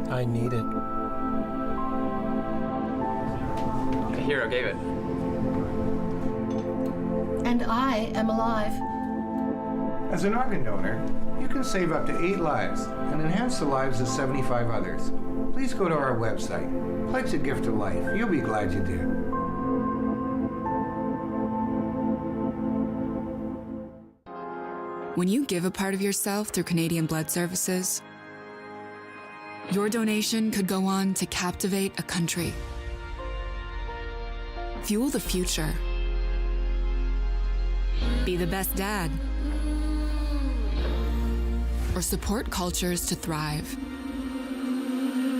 I need it. The hero gave it. And I am alive. As an organ donor, you can save up to 8 lives and enhance the lives of 75 others. Please go to our website. Pledge a gift of life. You'll be glad you did. When you give a part of yourself through Canadian Blood Services, your donation could go on to captivate a country, fuel the future, be the best dad, or support cultures to thrive.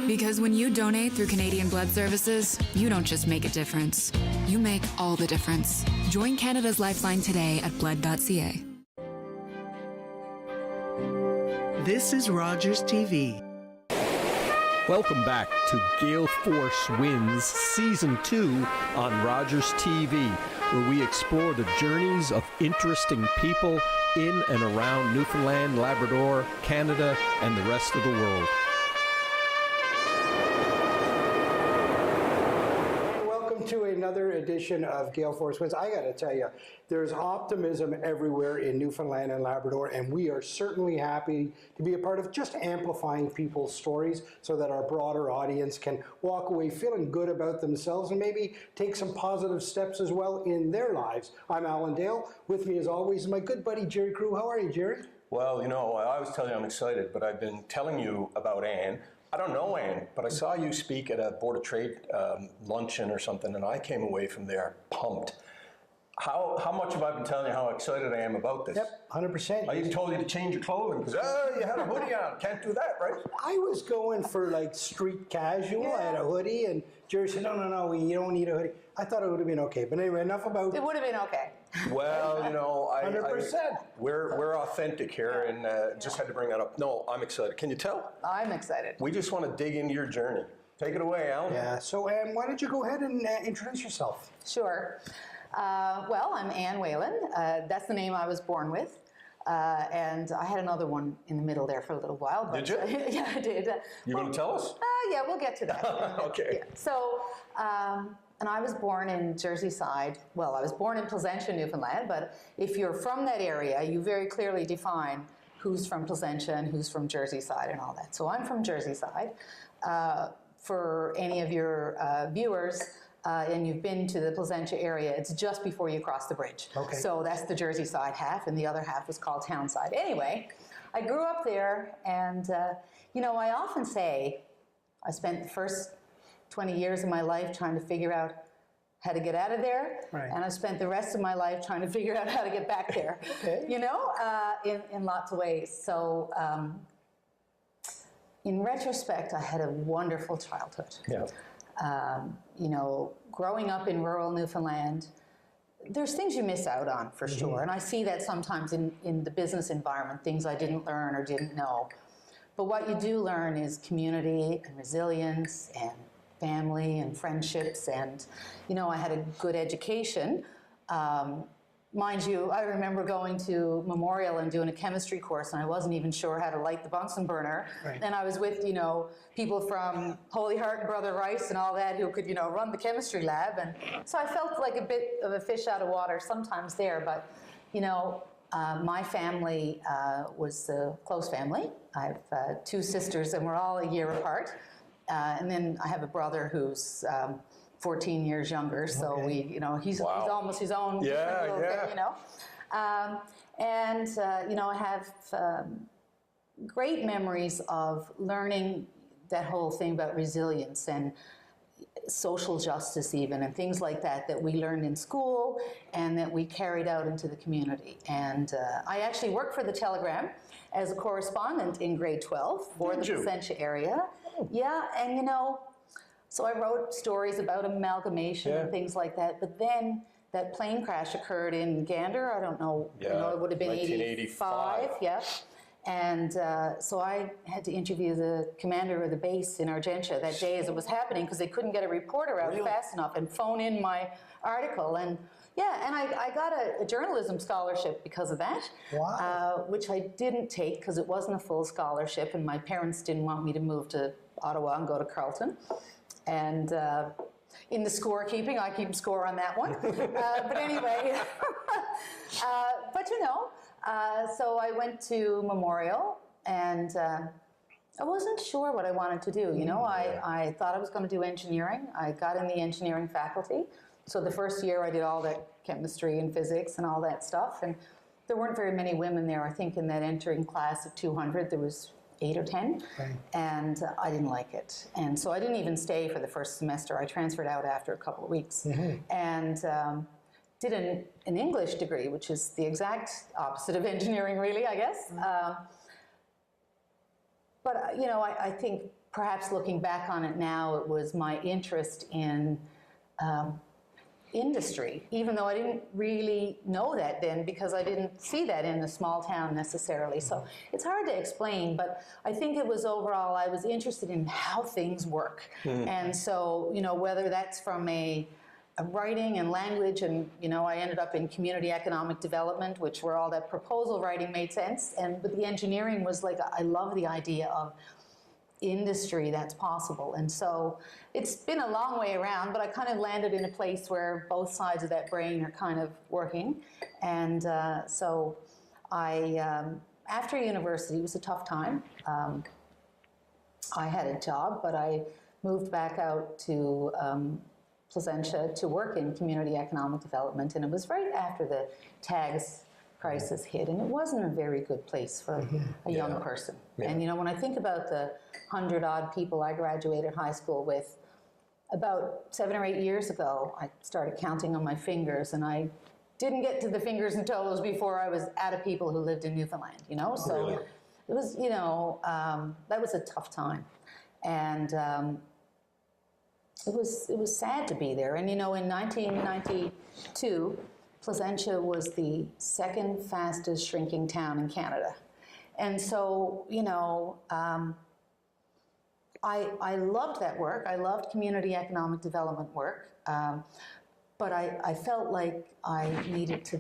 Because when you donate through Canadian Blood Services, you don't just make a difference, you make all the difference. Join Canada's Lifeline today at blood.ca. This is Rogers TV. Welcome back to Gale Force Wins Season 2 on Rogers TV, where we explore the journeys of interesting people in and around Newfoundland, Labrador, Canada, and the rest of the world. Welcome to another edition of Gale Force Wins. I got to tell you, there's optimism everywhere in Newfoundland and Labrador, and we are certainly happy to be a part of just amplifying people's stories so that our broader audience can walk away feeling good about themselves and maybe take some positive steps as well in their lives. I'm Allan Dale. With me as always, my good buddy Gerry Crew. How are you, Gerry? Well, you know, I always tell you I'm excited, but I've been telling you about Anne. I don't know Anne, but I saw you speak at a Board of Trade luncheon or something, and I came away from there pumped. How much have I been telling you how excited I am about this? Yep, 100%. I even told you to change your clothing because, you had a hoodie on. Can't do that, right? I was going for like street casual. Yeah. I had a hoodie, and Gerry said, no, you don't need a hoodie. I thought it would have been okay. But anyway, enough about... It would have been okay. Well, you know, 100%. We're authentic here, and just had to bring that up. No, I'm excited. Can you tell? I'm excited. We just want to dig into your journey. Take it away, Alan. Yeah, so Anne, why don't you go ahead and introduce yourself? Sure. Well, I'm Anne Whelan. That's the name I was born with. And I had another one in the middle there for a little while. But, did you? Yeah, I did. You going to tell us? Yeah, we'll get to that. Okay. Yeah. So, and I was born in Jersey Side. Well, I was born in Placentia, Newfoundland, but if you're from that area, you very clearly define who's from Placentia and who's from Jersey Side and all that. So I'm from Jersey Side. For any of your viewers, and you've been to the Placentia area, it's just before you cross the bridge. Okay. So that's the Jersey Side half, and the other half was called Townside. Anyway, I grew up there, and you know, I often say I spent the first 20 years of my life trying to figure out how to get out of there, right. And I spent the rest of my life trying to figure out how to get back there. Okay. You know, in lots of ways. So in retrospect, I had a wonderful childhood. Yeah. You know, growing up in rural Newfoundland, there's things you miss out on for sure. And I see that sometimes in the business environment, things I didn't learn or didn't know. But what you do learn is community and resilience and family and friendships. And, you know, I had a good education. Mind you, I remember going to Memorial and doing a chemistry course, and I wasn't even sure how to light the Bunsen burner. Right. And I was with, you know, people from Holy Heart and Brother Rice and all that who could, you know, run the chemistry lab. And so I felt like a bit of a fish out of water sometimes there. But, you know, my family was a close family. I have 2 sisters, and we're all a year apart. And then I have a brother who's 14 years younger, so okay. We, you know, he's almost his own little thing, you know. You know, I have great memories of learning that whole thing about resilience and social justice even, and things like that we learned in school and that we carried out into the community. And I actually worked for the Telegram as a correspondent in grade 12 for the Placentia area. Oh. Yeah, and you know, so I wrote stories about amalgamation and things like that, but then that plane crash occurred in Gander, I don't know, you know, it would have been 1985, yeah. And so I had to interview the commander of the base in Argentia that day as it was happening, because they couldn't get a reporter out fast enough and phone in my article. And yeah, and I got a journalism scholarship because of that, which I didn't take because it wasn't a full scholarship, and my parents didn't want me to move to Ottawa and go to Carleton. And in the scorekeeping, I keep score on that one. But anyway, but you know, so I went to Memorial, and I wasn't sure what I wanted to do. You know, I thought I was going to do engineering. I got in the engineering faculty. So the first year I did all that chemistry and physics and all that stuff. And there weren't very many women there. I think in that entering class of 200, there was 8 or 10. Right. And I didn't like it. And so I didn't even stay for the first semester. I transferred out after a couple of weeks. And did an English degree, which is the exact opposite of engineering, really, I guess. But, you know, I think perhaps looking back on it now, it was my interest in industry, even though I didn't really know that then, because I didn't see that in a small town necessarily. So it's hard to explain, but I think it was overall, I was interested in how things work. And so, you know, whether that's from a writing and language, and, you know, I ended up in community economic development, which where all that proposal writing made sense. But the engineering was like, I love the idea of industry that's possible. And so it's been a long way around, but I kind of landed in a place where both sides of that brain are kind of working. And so I, after university, it was a tough time. I had a job, but I moved back out to Placentia to work in community economic development, and it was right after the tags crisis hit, and it wasn't a very good place for a young person. And you know, when I think about the 100-odd people I graduated high school with, about 7 or 8 years ago, I started counting on my fingers, and I didn't get to the fingers and toes before I was out of people who lived in Newfoundland, you know? So it was, you know, that was a tough time. And it was sad to be there. And you know, in 1992, Placentia was the second fastest shrinking town in Canada. And so, you know, I loved that work. I loved community economic development work. But I felt like I needed to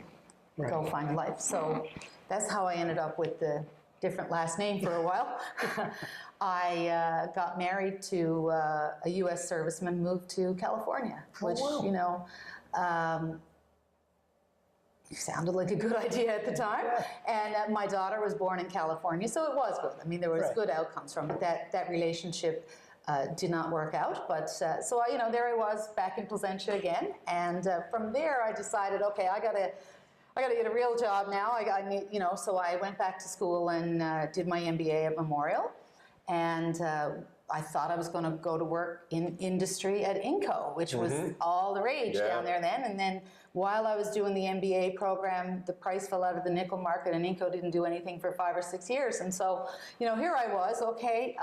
go find life. So that's how I ended up with the different last name for a while. I got married to a U.S. serviceman, moved to California, which, you know, sounded like a good idea at the time. And my daughter was born in California, so it was good. I mean, there was good outcomes from it. That relationship did not work out, but so I, you know, there I was back in Placentia again. And from there, I decided, okay, I gotta get a real job now. I need, you know, so I went back to school and did my MBA at Memorial. And I thought I was going to go to work in industry at Inco, which was all the rage down there then. And then while I was doing the MBA program, the price fell out of the nickel market, and Inco didn't do anything for 5 or 6 years. And so, you know, here I was, okay,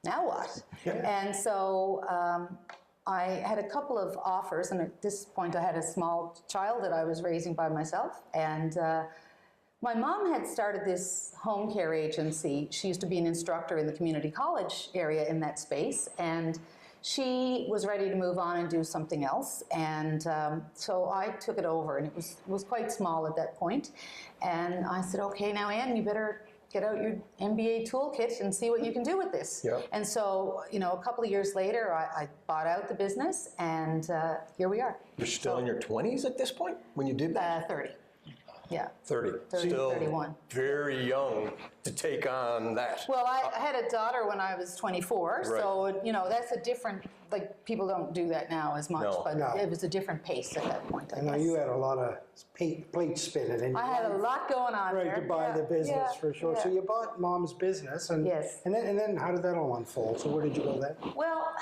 now what? And so I had a couple of offers, and at this point I had a small child that I was raising by myself. And my mom had started this home care agency. She used to be an instructor in the community college area in that space, and she was ready to move on and do something else. And so I took it over, and it was quite small at that point. And I said, okay, now Anne, you better get out your MBA toolkit and see what you can do with this. And so, you know, a couple of years later, I bought out the business, and here we are. You're still in your 20s at this point when you did that? 30. Yeah. 30. 30, Still 31. Very young to take on that. Well, I had a daughter when I was 24, so, you know, that's a different, like, people don't do that now as much, but it was a different pace at that point, I guess. You had a lot of plate spinning. And I had a lot going on there. to buy the business, for sure. So you bought Mom's business, and and then how did that all unfold? So where did you go then? Well,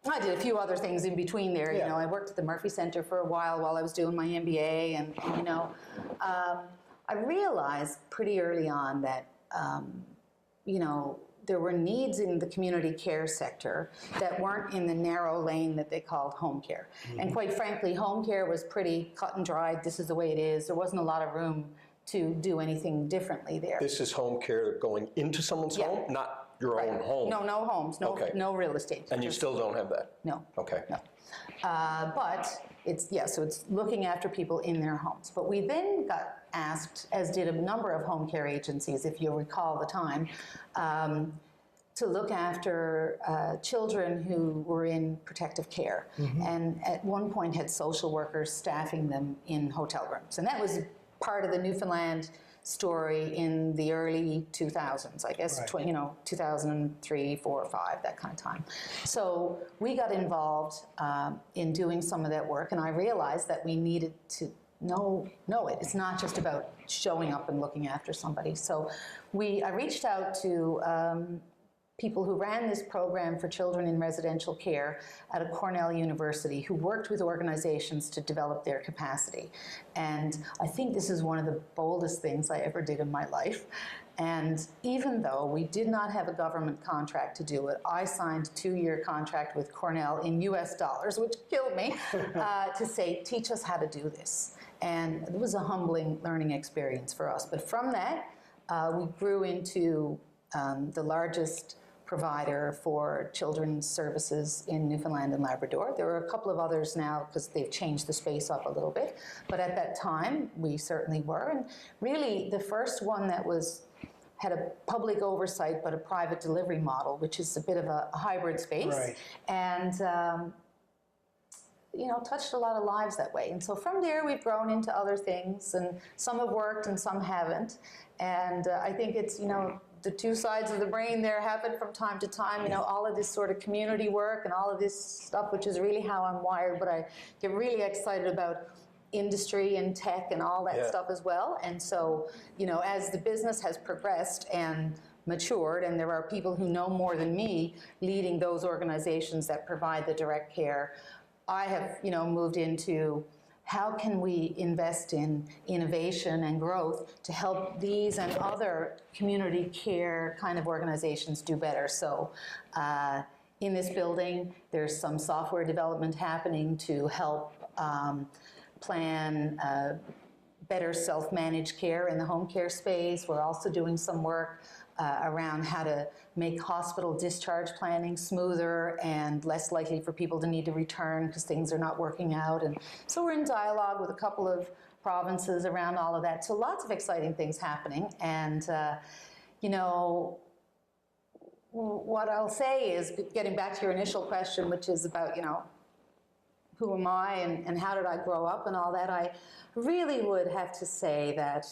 I did a few other things in between there. You know, I worked at the Murphy Center for a while I was doing my MBA, and you know, I realized pretty early on that, you know, there were needs in the community care sector that weren't in the narrow lane that they called home care. And quite frankly, home care was pretty cut and dried. This is the way it is. There wasn't a lot of room to do anything differently there. This is home care going into someone's Yeah. home, not your Right. own home? No homes, Okay. no real estate. And you Just- still don't have that? No. Okay. No. But it's, so it's looking after people in their homes. But we then got asked, as did a number of home care agencies, if you recall the time, to look after children who were in protective care. And at one point had social workers staffing them in hotel rooms. And that was part of the Newfoundland story in the early 2000s, I guess, 2003, 4, 5, that kind of time. So we got involved in doing some of that work, and I realized that we needed to know it. It's not just about showing up and looking after somebody. So I reached out to people who ran this program for children in residential care at a Cornell University, who worked with organizations to develop their capacity. And I think this is one of the boldest things I ever did in my life. And even though we did not have a government contract to do it, I signed a 2-year contract with Cornell in US dollars, which killed me, to say, teach us how to do this. And it was a humbling learning experience for us. But from that, we grew into the largest provider for children's services in Newfoundland and Labrador. There are a couple of others now because they've changed the space up a little bit, but at that time we certainly were. And really the first one that had a public oversight but a private delivery model, which is a bit of a hybrid space. Right. And touched a lot of lives that way. And so from there we've grown into other things, and some have worked and some haven't. And I think it's, the two sides of the brain there happen from time to time, all of this sort of community work and all of this stuff, which is really how I'm wired, but I get really excited about industry and tech and all that stuff as well. And so, as the business has progressed and matured, and there are people who know more than me leading those organizations that provide the direct care, I have, moved into how can we invest in innovation and growth to help these and other community care kind of organizations do better. So in this building, there's some software development happening to help plan better self-managed care in the home care space. We're also doing some work around how to make hospital discharge planning smoother and less likely for people to need to return because things are not working out. And so we're in dialogue with a couple of provinces around all of that. So lots of exciting things happening. And, what I'll say is, getting back to your initial question, which is about, who am I and how did I grow up and all that, I really would have to say that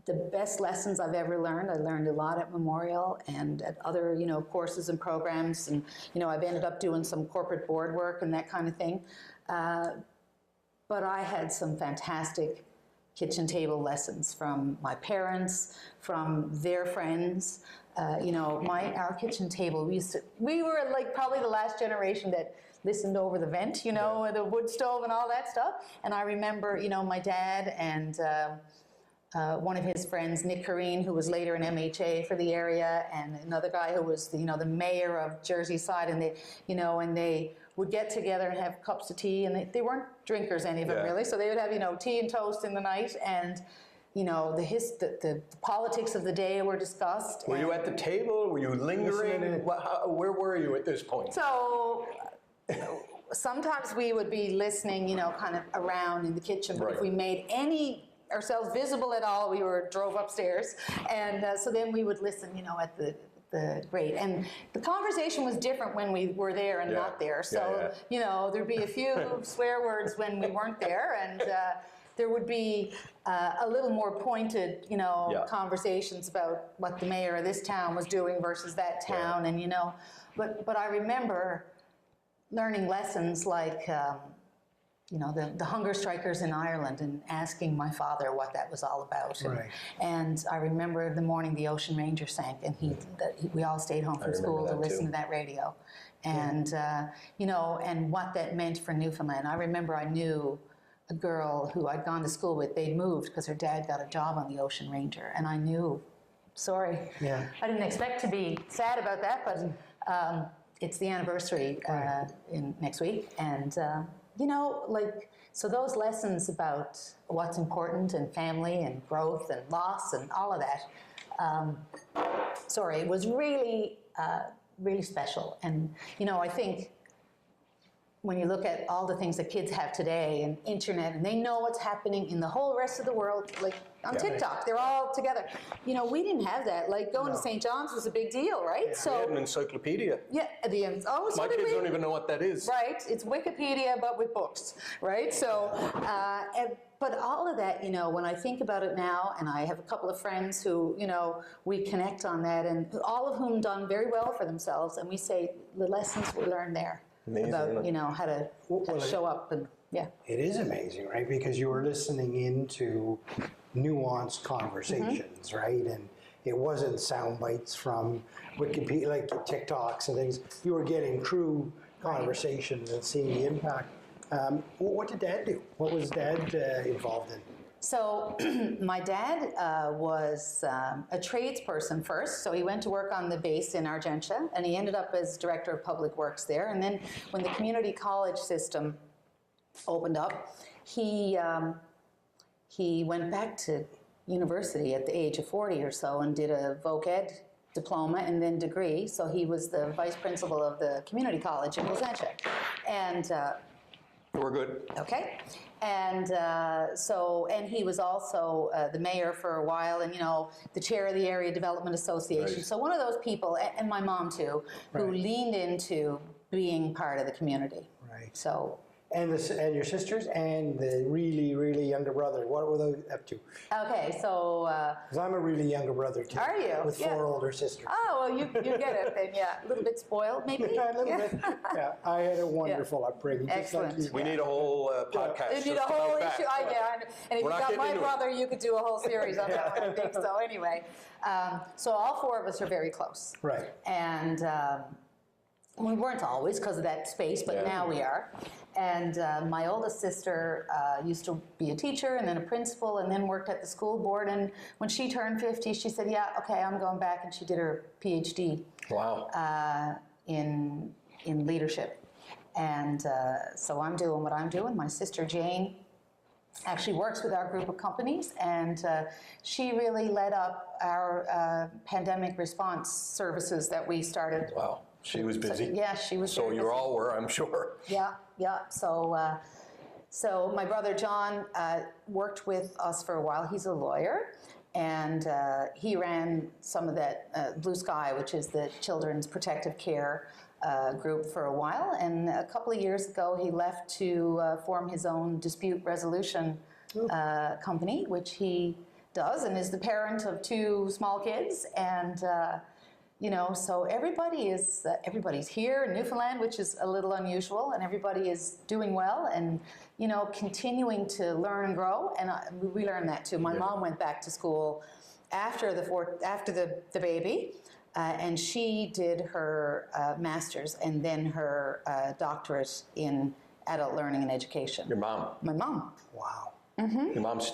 the best lessons I've ever learned, I learned a lot at Memorial and at other, courses and programs. And, I've ended up doing some corporate board work and that kind of thing. But I had some fantastic kitchen table lessons from my parents, from their friends. Our kitchen table, we were like probably the last generation that listened over the vent, the wood stove and all that stuff. And I remember, my dad and one of his friends, Nick Kareen, who was later an MHA for the area, and another guy who was the mayor of Jersey Side, and they would get together and have cups of tea, and they weren't drinkers, any of them really, so they would have tea and toast in the night, and the politics of the day were discussed. Were you at the table? Were you lingering? Where were you at this point? So sometimes we would be listening, kind of around in the kitchen, but if we made ourselves visible at all, we drove upstairs, and so then we would listen, at the grate. And the conversation was different when we were there and not there. So there'd be a few swear words when we weren't there, and there would be a little more pointed, conversations about what the mayor of this town was doing versus that town, and but I remember learning lessons like. The hunger strikers in Ireland, and asking my father what that was all about. And I remember the morning the Ocean Ranger sank, and we all stayed home from school to listen to that radio. And, and what that meant for Newfoundland. I remember I knew a girl who I'd gone to school with. They'd moved because her dad got a job on the Ocean Ranger. And I knew, I didn't expect to be sad about that, but it's the anniversary in next week. And so those lessons about what's important and family and growth and loss and all of that, it was really, really special. And, I think when you look at all the things that kids have today and internet, and they know what's happening in the whole rest of the world, like on TikTok, they're all together. We didn't have that. Like going to St. John's was a big deal, right? Yeah. We had an encyclopedia. Yeah, my kids don't even know what that is. Right, it's Wikipedia, but with books, right? So, but all of that, when I think about it now, and I have a couple of friends who, we connect on that, and all of whom done very well for themselves, and we say the lessons we learned there. Amazing, about, how to show up and, yeah. It is amazing, right? Because you were listening into nuanced conversations, right? And it wasn't sound bites from Wikipedia, like TikToks and things. You were getting true conversations and seeing the impact. What did Dad do? What was Dad involved in? So my dad was a tradesperson first, so he went to work on the base in Argentia, and he ended up as director of public works there. And then when the community college system opened up, he went back to university at the age of 40 or so and did a voc ed diploma and then degree. So he was the vice principal of the community college in Placentia. And we're good. Okay. And and he was also the mayor for a while, and the chair of the Area Development Association. Right. So one of those people, and my mom too, who leaned into being part of the community. Right. So. And your sisters and the really, really younger brother, what were they up to? Okay, so... Because I'm a really younger brother, too. Are you? With 4 older sisters. Oh, well, you get it then, yeah. A little bit spoiled, maybe? A little bit. Yeah, I had a wonderful upbringing. Excellent. Just like we need a whole podcast. You need a whole issue. And if you got my brother, you could do a whole series on that one, I think. So anyway, so all 4 of us are very close. Right. And we weren't always because of that space, but now we are. And my oldest sister used to be a teacher and then a principal and then worked at the school board. And when she turned 50, she said, yeah, okay, I'm going back. And she did her PhD in leadership. And so I'm doing what I'm doing. My sister Jane actually works with our group of companies, and she really led up our pandemic response services that we started. Wow. She was busy. Yeah, she was. So you all were, I'm sure. Yeah. So my brother John worked with us for a while. He's a lawyer, and he ran some of that Blue Sky, which is the Children's Protective Care group, for a while. And a couple of years ago, he left to form his own dispute resolution company, which he does, and is the parent of 2 small kids. And so everybody's here in Newfoundland, which is a little unusual, and everybody is doing well and, continuing to learn and grow. And we learned that too. My mom went back to school after the baby, and she did her master's and then her doctorate in adult learning and education. Your mom? My mom. Wow. Mm-hmm. Your mom's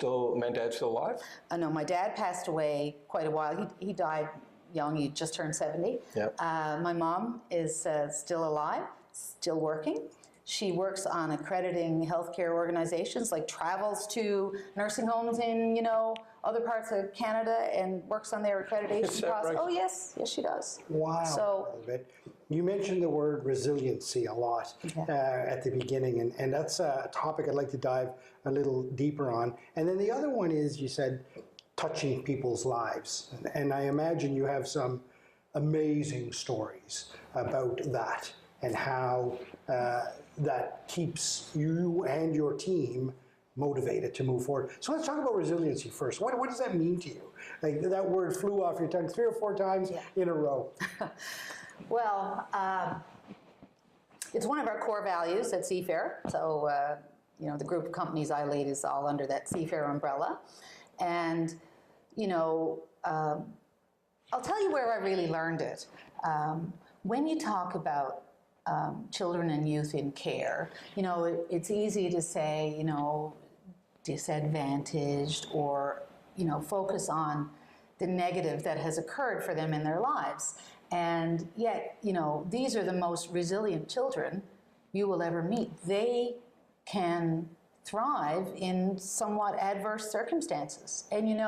dad's still alive? No, my dad passed away quite a while. He died young. He just turned 70. Yep. My mom is still alive, still working. She works on accrediting healthcare organizations, like travels to nursing homes in, other parts of Canada and works on their accreditation process. Right? Oh, yes, she does. Wow. So, you mentioned the word resiliency a lot at the beginning, and that's a topic I'd like to dive a little deeper on. And then the other one is, you said, touching people's lives. And I imagine you have some amazing stories about that and how that keeps you and your team motivated to move forward. So let's talk about resiliency first. What does that mean to you? Like, that word flew off your tongue 3 or 4 times in a row. Well, it's one of our core values at Seafair. So, the group of companies I lead is all under that Seafair umbrella. And, I'll tell you where I really learned it. When you talk about children and youth in care, it's easy to say, disadvantaged or, focus on the negative that has occurred for them in their lives. And yet, these are the most resilient children you will ever meet. They can thrive in somewhat adverse circumstances. And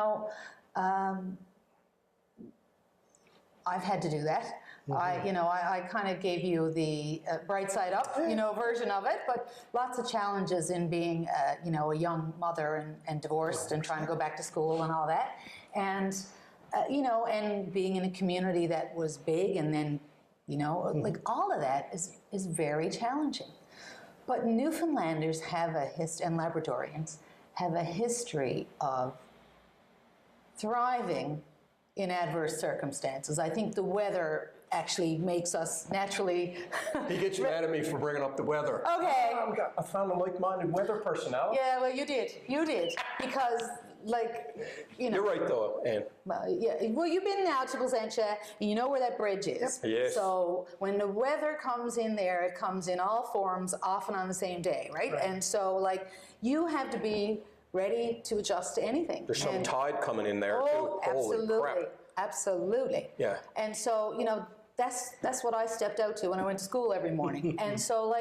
I've had to do that. I kind of gave you the bright side up, version of it, but lots of challenges in being, a young mother and divorced and trying to go back to school and all that. And, and being in a community that was big and then, like all of that is very challenging. But Newfoundlanders have and Labradorians have a history of thriving in adverse circumstances. I think the weather actually makes us naturally... He gets mad at me for bringing up the weather. Okay. I found a like-minded weather personality. Yeah, well, you did. Because, You're right, though, Anne. Well, you've been now to Placentia, and you know where that bridge is. Yes. So when the weather comes in there, it comes in all forms, often on the same day, right? And so, you have to be ready to adjust to anything. There's some tide coming in there, too. Absolutely. Holy crap. Absolutely. Yeah. And so, that's what I stepped out to when I went to school every morning. And so,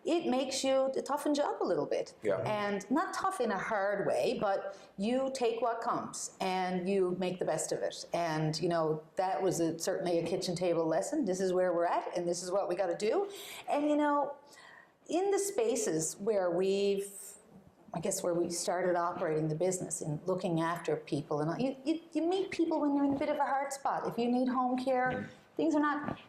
it makes you toughen you up a little bit. Yeah. And not tough in a hard way, but you take what comes and you make the best of it. And, that was certainly a kitchen table lesson. This is where we're at, and this is what we got to do. And, in the spaces where we started operating the business and looking after people, and you meet people when you're in a bit of a hard spot. If you need home care, things are not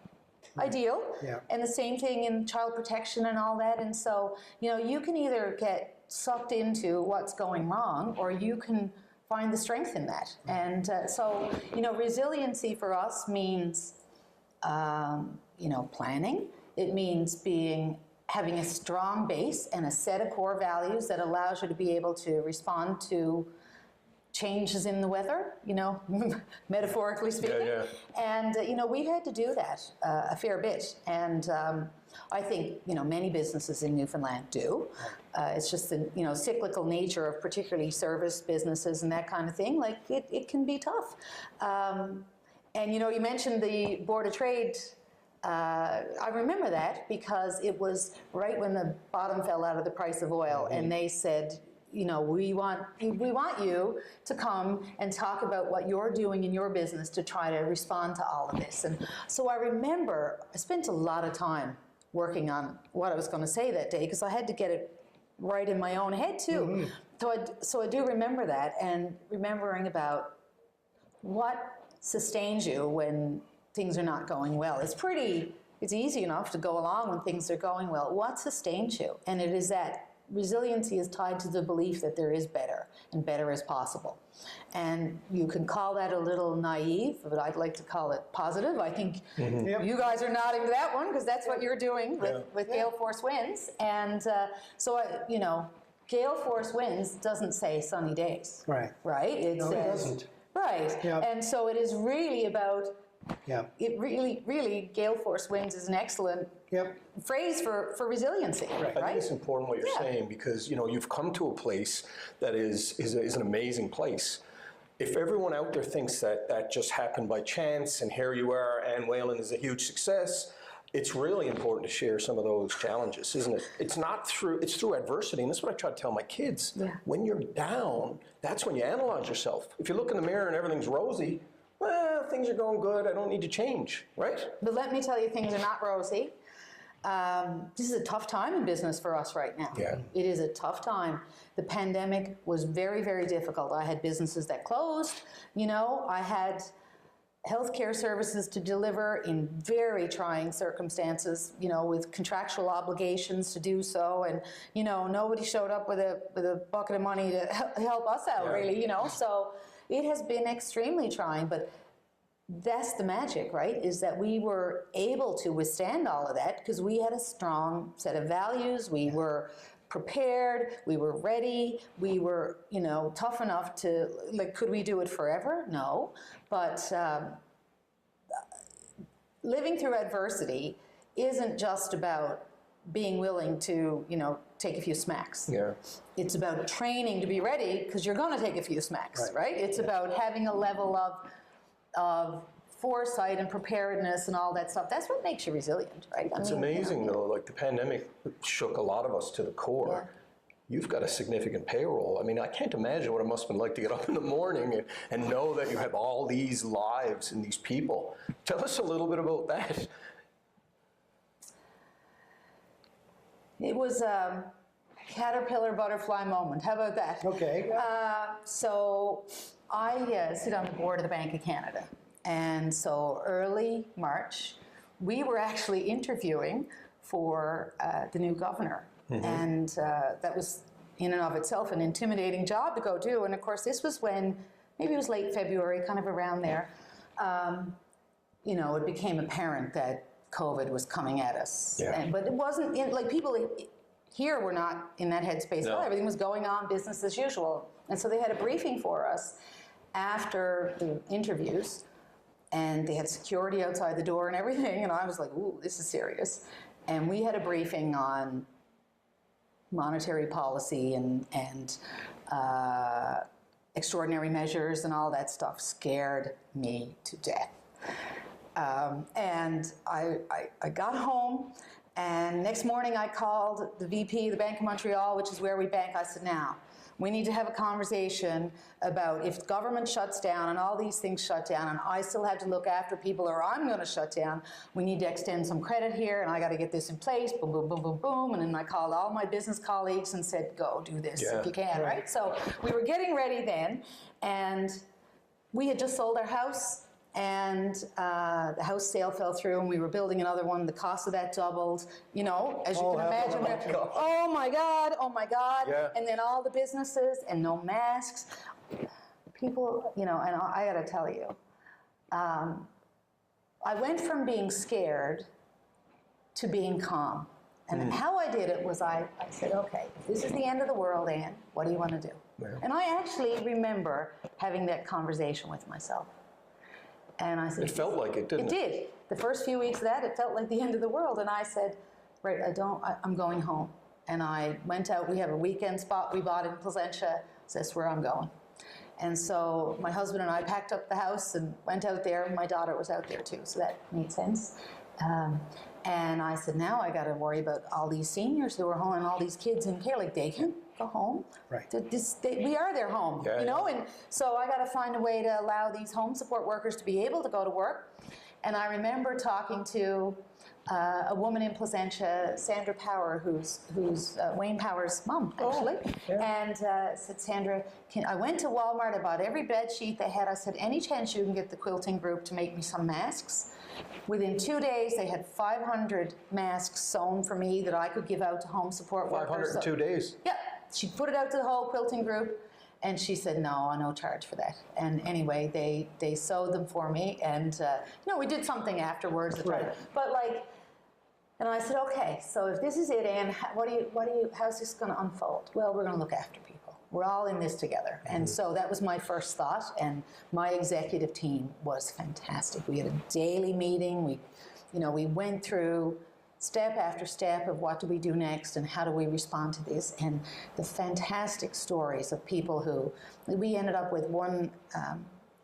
ideal. Yeah. And the same thing in child protection and all that. And so, you can either get sucked into what's going wrong, or you can find the strength in that. And so, resiliency for us means, planning. It means having a strong base and a set of core values that allows you to be able to respond to changes in the weather, metaphorically speaking. Yeah. And, we've had to do that a fair bit. And I think, many businesses in Newfoundland do. It's just the, cyclical nature of particularly service businesses and that kind of thing. It can be tough. And, you mentioned the Board of Trade. I remember that because it was right when the bottom fell out of the price of oil, and they said, we want you to come and talk about what you're doing in your business to try to respond to all of this. And so I remember I spent a lot of time working on what I was going to say that day because I had to get it right in my own head too. So I do remember that, and remembering about what sustains you when things are not going well. It's easy enough to go along when things are going well. What sustains you? And it is that resiliency is tied to the belief that there is better, and better is possible. And you can call that a little naive, but I'd like to call it positive. I think you guys are nodding to that one because that's what you're doing with Gale Force Winds. And Gale Force Winds doesn't say sunny days. Right. Right? It No, says, it doesn't. Right. Yep. And so it is really about, It really, Gale Force Winds is an excellent phrase for resiliency. Right. I think it's important what you're saying because, you've come to a place that is an amazing place. If everyone out there thinks that just happened by chance and here you are, Anne Whelan is a huge success, it's really important to share some of those challenges, isn't it? It's through adversity, and that's what I try to tell my kids. Yeah. When you're down, that's when you analyze yourself. If you look in the mirror and everything's rosy, well, things are going good, I don't need to change, right? But let me tell you, things are not rosy. This is a tough time in business for us right now. Yeah. It is a tough time. The pandemic was very, very difficult. I had businesses that closed. I had healthcare services to deliver in very trying circumstances, with contractual obligations to do so. And, nobody showed up with a bucket of money to help us out, really, So it has been extremely trying, but that's the magic, right? Is that we were able to withstand all of that because we had a strong set of values. We were prepared. We were ready. We were, tough enough to, could we do it forever? No. But living through adversity isn't just about being willing to, take a few smacks. Yeah. It's about training to be ready because you're going to take a few smacks, right? It's about having a level of foresight and preparedness and all that stuff. That's what makes you resilient, right? It's amazing, though. The pandemic shook a lot of us to the core. you've got a significant payroll. I mean, I can't imagine what it must have been like to get up in the morning and know that you have all these lives and these people. Tell us a little bit about that. It was a caterpillar butterfly moment. How about that? Okay. So I sit on the board of the Bank of Canada. And so early March, we were actually interviewing for the new governor. And that was in and of itself an intimidating job to go do. And of course, this was when, maybe it was late February, kind of around there, you know, it became apparent that COVID was coming at us. Yeah. But it wasn't, like people here were not in that headspace. No. Well, everything was going on business as usual. And so they had a briefing for us after the interviews, and they had security outside the door and everything. And I was like, ooh, this is serious. And we had a briefing on monetary policy and extraordinary measures, and all that stuff scared me to death. And I got home, and next morning I called the VP of the Bank of Montreal, which is where we bank. I said, now, we need to have a conversation about if government shuts down and all these things shut down and I still have to look after people, or I'm going to shut down, we need to extend some credit here, and I got to get this in place, boom, boom, boom, boom, boom. And then I called all my business colleagues and said, go do this if you can, right? So we were getting ready then, and we had just sold our house, and the house sale fell through, and we were building another one. The cost of that doubled, you know, as you can imagine. Oh my God, oh my God. Yeah. And then all the businesses, and no masks. People, you know, and I got to tell you, I went from being scared to being calm. And how I did it was I said, okay, if this is the end of the world, Anne, what do you want to do? Yeah. And I actually remember having that conversation with myself. And I said, It felt like it, didn't it? It did. The first few weeks of that, it felt like the end of the world. And I said, right, I'm going home. And I went out. We have a weekend spot we bought in Placentia. So that's where I'm going. And so my husband and I packed up the house and went out there. My daughter was out there too, so that made sense. And I said, now I got to worry about all these seniors who are home and all these kids in care. Like, they can go home. Right. We are their home, you know? And so I got to find a way to allow these home support workers to be able to go to work. And I remember talking to a woman in Placentia, Sandra Power, who's Wayne Power's mom, actually. And said, Sandra, I went to Walmart, I bought every bed sheet they had. I said, any chance you can get the quilting group to make me some masks? Within 2 days, they had 500 masks sewn for me that I could give out to home support workers. 500 in 2 days? Yeah. She put it out to the whole quilting group, and she said, no charge for that. And anyway, they sewed them for me, and you know, we did something afterwards. Right. But like, and I said, okay, so if this is it, Anne, how's this going to unfold? Well, we're going to look after people. We're all in this together. And so that was my first thought, and my executive team was fantastic. We had a daily meeting. We went through step after step of what do we do next and how do we respond to this, and the fantastic stories of people who, we ended up with one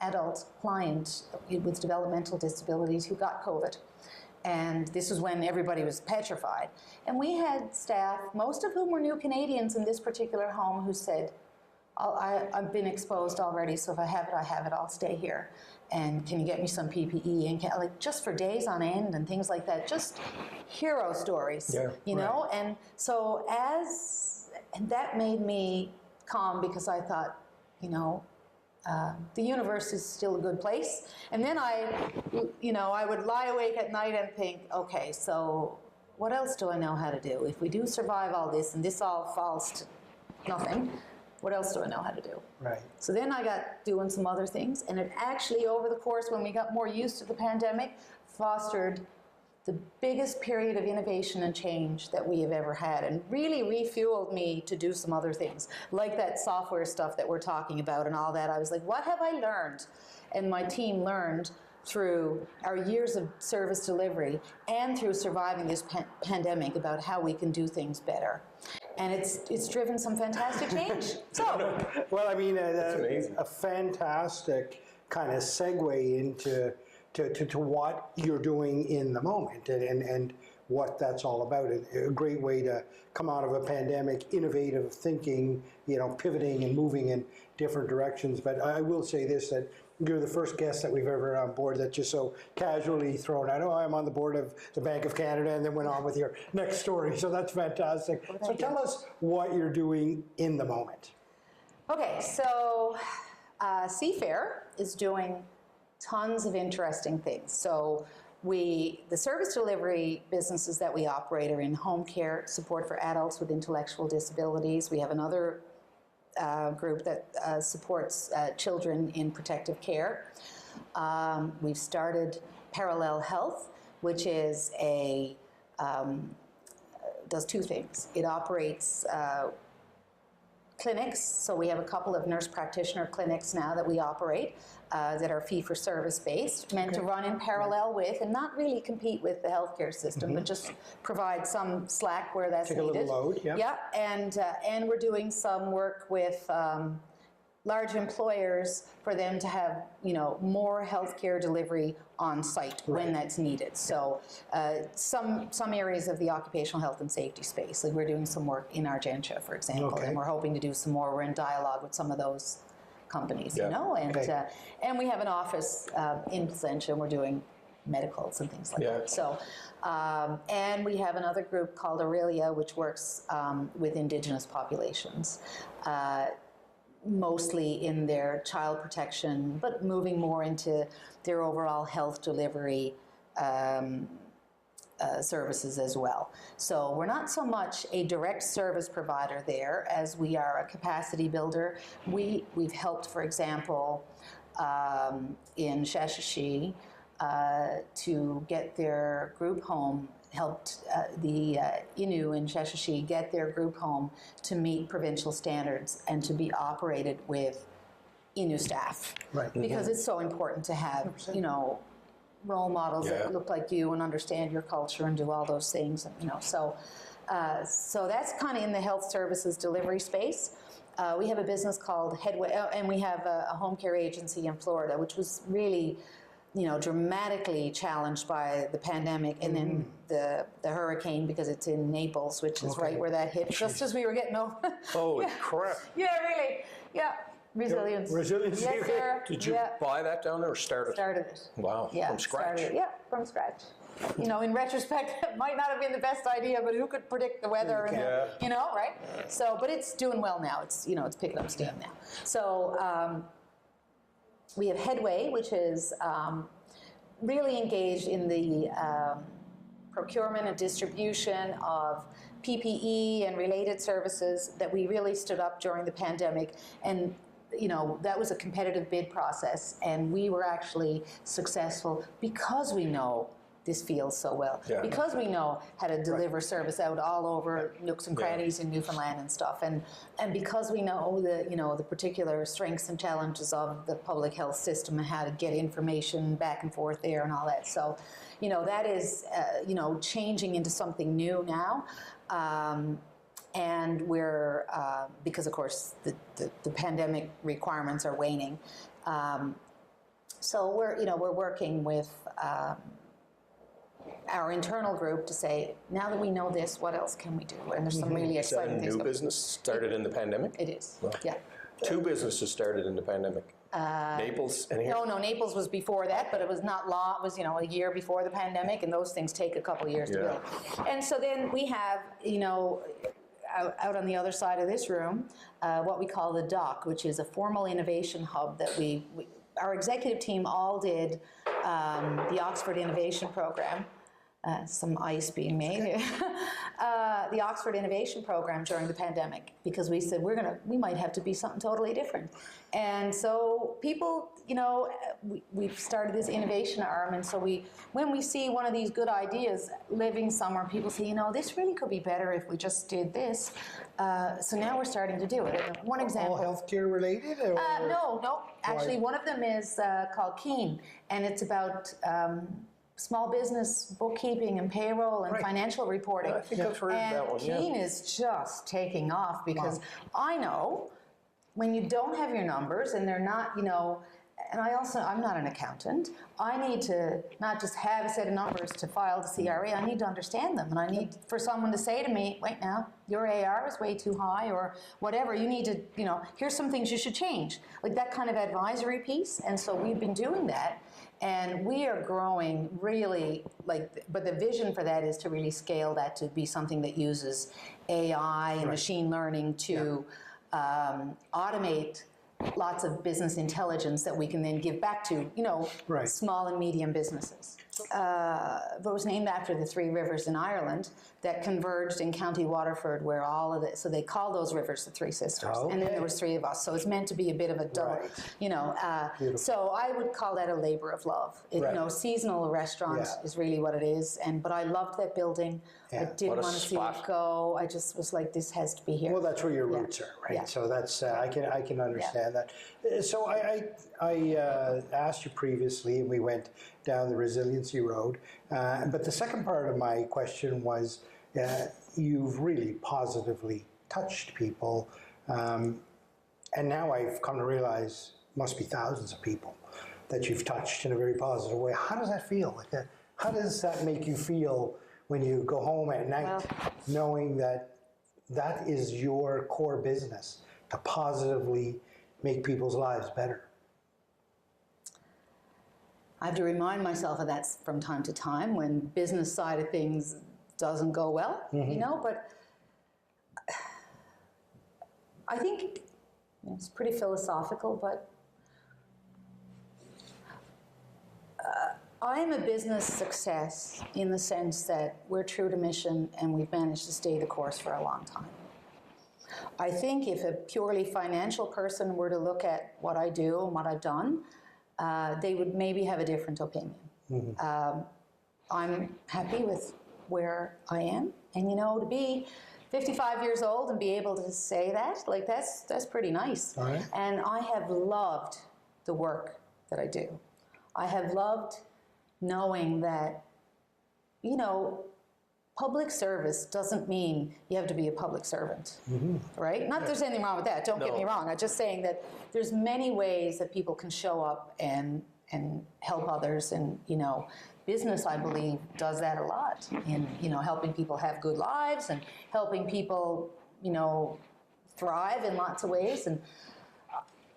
adult client with developmental disabilities who got COVID. And this was when everybody was petrified. And we had staff, most of whom were new Canadians in this particular home, who said, I've been exposed already, so if I have it, I'll stay here. And can you get me some PPE? And like, just for days on end and things like that, just hero stories, you know? And so and that made me calm, because I thought, you know, the universe is still a good place. And then I would lie awake at night and think, okay, so what else do I know how to do? If we do survive all this and this all falls to nothing, what else do I know how to do? Right. So then I got doing some other things, and it actually, over the course, when we got more used to the pandemic, fostered the biggest period of innovation and change that we have ever had, and really refueled me to do some other things, like that software stuff that we're talking about and all that. I was like, what have I learned? And my team learned through our years of service delivery and through surviving this pandemic about how we can do things better. And it's driven some fantastic change. So, well, I mean, a fantastic kind of segue into to what you're doing in the moment, and what that's all about. A great way to come out of a pandemic, innovative thinking, pivoting and moving in different directions. But I will say this, that you're the first guest that we've ever had on board that just so casually thrown out, I'm on the board of the Bank of Canada, and then went on with your next story. So that's fantastic. So tell us what you're doing in the moment. Okay, so Seafair is doing tons of interesting things. So the service delivery businesses that we operate are in home care, support for adults with intellectual disabilities. We have another group that supports children in protective care. We've started Parallel Health, which is does two things. It operates clinics, so we have a couple of nurse practitioner clinics now that we operate that are fee-for-service based, meant to run in parallel with and not really compete with the healthcare system, but just provide some slack where that's needed. Take a little load, yeah. Yeah, and we're doing some work with large employers for them to have, more healthcare delivery on site when that's needed. So some areas of the occupational health and safety space, like we're doing some work in Argentia, for example, and we're hoping to do some more. We're in dialogue with some of those companies, and we have an office in Placentia, and we're doing medicals and things like that. So, and we have another group called Aurelia, which works with Indigenous populations. Mostly in their child protection, but moving more into their overall health delivery services as well. So we're not so much a direct service provider there as we are a capacity builder. We've helped, for example, in Shashashi to get their group home, helped the Innu in Shashashi get their group home to meet provincial standards and to be operated with Innu staff. Right. Because it's so important to have, role models that look like you and understand your culture and do all those things. So that's kind of in the health services delivery space. We have a business called Headway, and we have a home care agency in Florida, which was really dramatically challenged by the pandemic and then the hurricane, because it's in Naples, which is right where that hit, just as we were getting over. Holy crap. Yeah, really. Yeah. Resilience. Resilience. Yes, sir. Did you buy that down there or start it? Started it. Wow. Yeah, from scratch. From scratch. In retrospect, it might not have been the best idea, but who could predict the weather? And, right? So, but it's doing well now. It's, it's picking up steam now. So, we have Headway, which is really engaged in the procurement and distribution of PPE and related services that we really stood up during the pandemic. And that was a competitive bid process, and we were actually successful because we know this field so well, because we know how to deliver service out all over nooks and crannies in Newfoundland and stuff, and because we know the particular strengths and challenges of the public health system and how to get information back and forth there and all that. So, that is changing into something new now. And we're, because of course the pandemic requirements are waning, so we're working with our internal group to say, now that we know this, what else can we do? And there's some really exciting things. Is that a new business started in the pandemic? It is. Wow. Yeah. Two businesses started in the pandemic. Naples and here? No, Naples was before that, but it was not long. It was, a year before the pandemic, and those things take a couple years to build. And so then we have, out on the other side of this room, what we call the DOC, which is a formal innovation hub that our executive team all did the Oxford Innovation Program. Some ice being made here. The Oxford Innovation Program during the pandemic, because we said we might have to be something totally different. And so people, we've started this innovation arm, and so when we see one of these good ideas living somewhere, people say, this really could be better if we just did this. So now we're starting to do it. And one example. All healthcare related? Or? No. Actually, one of them is called Keen, and it's about small business bookkeeping and payroll and financial reporting. I think I've heard that one. Keen is just taking off because I know when you don't have your numbers and they're not, And I'm not an accountant. I need to not just have a set of numbers to file the CRA, I need to understand them. And I need for someone to say to me, wait now, your AR is way too high or whatever. You need to, here's some things you should change. Like that kind of advisory piece. And so we've been doing that. And we are growing really, but the vision for that is to really scale that to be something that uses AI and machine learning to automate lots of business intelligence that we can then give back to, small and medium businesses. It was named after the three rivers in Ireland that converged in County Waterford, where all of it, so they call those rivers the Three Sisters. And then there was three of us, so it's meant to be a bit of a double, so I would call that a labor of love. Seasonal restaurant is really what it is, but I loved that building. I didn't want to see it go. I just was like, this has to be here. Well, that's where your roots are, right? Yeah. So that's, I can understand that. So I asked you previously, and we went down the resiliency road, but the second part of my question was, you've really positively touched people, and now I've come to realize must be thousands of people that you've touched in a very positive way. How does that feel? How does that make you feel when you go home at night, knowing that that is your core business, to positively make people's lives better? I have to remind myself of that from time to time when business side of things doesn't go well, but I think it's pretty philosophical, but I'm a business success in the sense that we're true to mission and we've managed to stay the course for a long time. I think if a purely financial person were to look at what I do and what I've done, they would maybe have a different opinion. I'm happy with where I am, and to be 55 years old and be able to say that, that's pretty nice. All right. And I have loved the work that I do. I have loved knowing that, public service doesn't mean you have to be a public servant, right? Not that there's anything wrong with that, don't get me wrong. I'm just saying that there's many ways that people can show up and help others, and, business, I believe, does that a lot in, helping people have good lives and helping people, thrive in lots of ways. And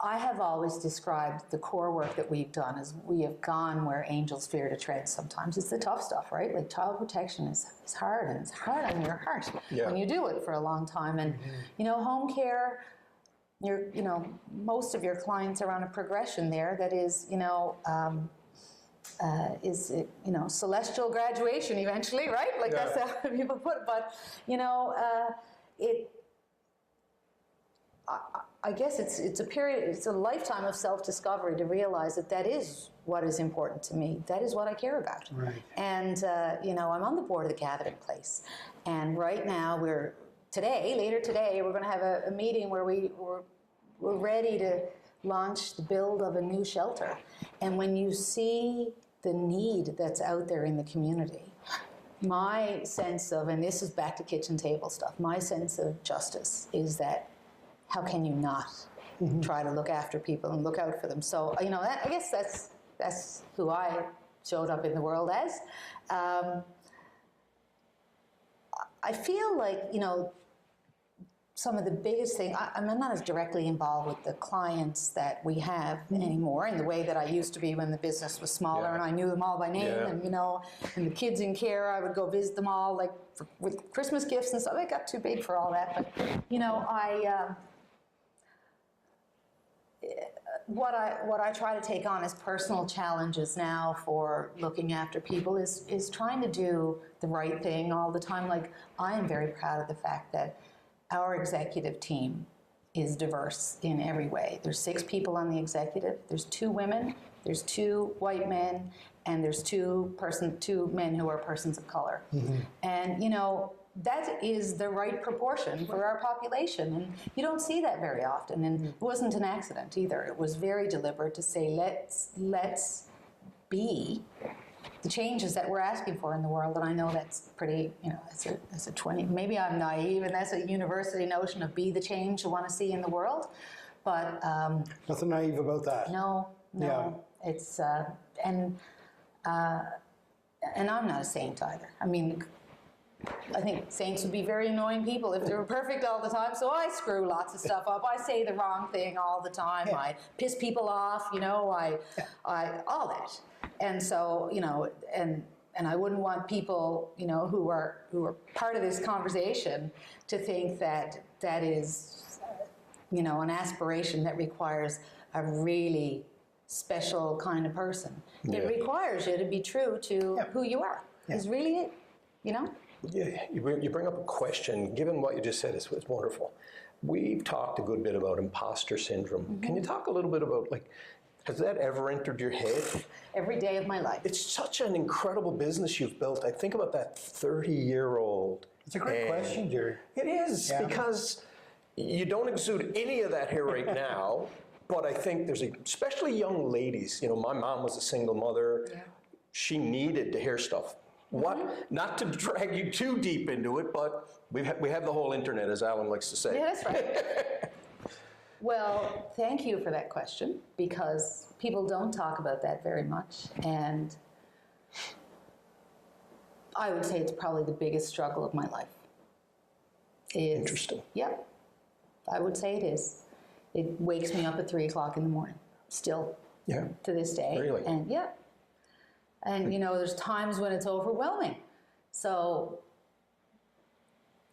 I have always described the core work that we've done as we have gone where angels fear to tread sometimes. It's the tough stuff, right? Like child protection is hard, and it's hard on your heart when you do it for a long time. And, home care, most of your clients are on a progression there that is, celestial graduation eventually, right? Like that's how people put it. But, I guess it's a period, it's a lifetime of self-discovery to realize that is what is important to me. That is what I care about. Right. And, I'm on the board of the Gathering Place. And right now later today, we're going to have a meeting where we're ready to launch the build of a new shelter. And when you see the need that's out there in the community, my sense of, and this is back to kitchen table stuff, my sense of justice is that how can you not try to look after people and look out for them? So, I guess that's who I showed up in the world as. I feel like, some of the biggest thing, I'm not as directly involved with the clients that we have anymore in the way that I used to be when the business was smaller and I knew them all by name and, and the kids in care, I would go visit them all with Christmas gifts and stuff. It got too big for all that. But, what I try to take on as personal challenges now for looking after people is trying to do the right thing all the time. Like, I am very proud of the fact that our executive team is diverse in every way. There's 6 people on the executive. There's 2 women, there's 2 white men, and there's 2 men who are persons of color. And, that is the right proportion for our population. And you don't see that very often. And it wasn't an accident either. It was very deliberate to say, let's be the changes that we're asking for in the world. And I know that's pretty, that's a 20, maybe I'm naive, and that's a university notion of be the change you want to see in the world. But nothing naive about that. No, It's, and I'm not a saint either. I mean, I think saints would be very annoying people if they were perfect all the time. So I screw lots of stuff up. I say the wrong thing all the time. I piss people off, you know, I all that. And so, you know, and I wouldn't want people, you know, who are part of this conversation to think that that is, you know, an aspiration that requires a really special kind of person. It requires you to be true to who you are. Is really it, you know? Yeah, you bring up a question. Given what you just said, it's wonderful. We've talked a good bit about imposter syndrome. Can you talk a little bit about, like, has that ever entered your head? Every day of my life. It's such an incredible business you've built. I think about that 30-year-old. It's a great question, Gerry. It is, because you don't exude any of that here right now, but I think there's, especially young ladies, you know, my mom was a single mother. Yeah. She needed to hear stuff. Not to drag you too deep into it, but we have the whole internet, as Alan likes to say. Yeah, that's right. Well, thank you for that question, because people don't talk about that very much. And I would say it's probably the biggest struggle of my life. Interesting. Yep. I would say it is. It wakes me up at 3 o'clock in the morning, still, to this day. Really? And and, you know, there's times when it's overwhelming. So